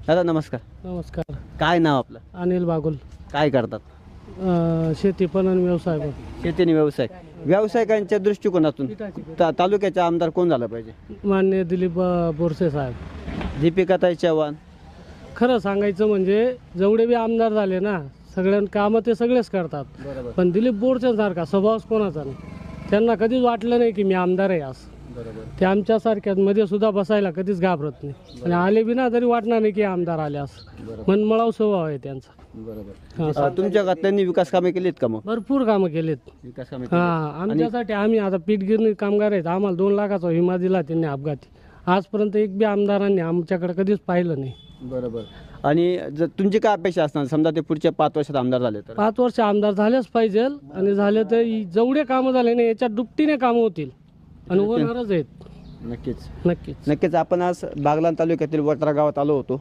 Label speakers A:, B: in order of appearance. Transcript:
A: दादा नमस्कार.
B: नमस्कार.
A: काय नाव आपलं?
B: अनिल बागुल.
A: काय करतात?
B: शेती पणन व्यवसाय पण.
A: शेती आणि व्यवसाय. व्यावसायिकांच्या दृष्टिकोनातून तालुक्याचा आमदार कोण झाला पाहिजे?
B: माननीय दिलीप बोरसे साहेब.
A: दीपिकाताई चव्हाण.
B: खरं सांगायचं म्हणजे जेवढे बी आमदार झाले ना सगळ्यां कामं ते सगळेच करतात.
A: बरोबर
B: पण दिलीप बोरसेसारखा स्वभावच कोणाचा नाही. त्यांना कधीच वाटलं नाही की मी आमदार आहे असं.
A: बरोबर.
B: ते आमच्यासारख्यांमध्ये सुद्धा बसायला कधीच घाबरत नाही आणि आले बिना तरी वाटणार नाही की आमदार आले असं. मनमळाव स्वभाव आहे त्यांचा.
A: बरोबर. तुमच्या गावात त्यांनी विकास कामे केलीत का? मग
B: भरपूर कामं केलेत.
A: विकास कामे
B: आमच्यासाठी आम्ही आता पीठगिरणी कामगार आहेत. आम्हाला 2 लाखाचा विमा दिला त्यांनी अपघाती. आजपर्यंत एक बी आमदारांनी आमच्याकडे कधीच पाहिलं नाही.
A: बरोबर. आणि जर तुमची काय अपेक्षा असणार समजा ते पुढच्या 5 वर्षात आमदार झाले तर?
B: 5 वर्ष आमदार झालेच पाहिजे आणि झाले तर जेवढे कामं झाले ना याच्यात दुपटीने कामं होतील आणि होणारच आहेत.
A: नक्कीच
B: नक्कीच.
A: नक्कीच. आपण आज बागलाण तालुक्यातील वट्रा गावात आलो होतो.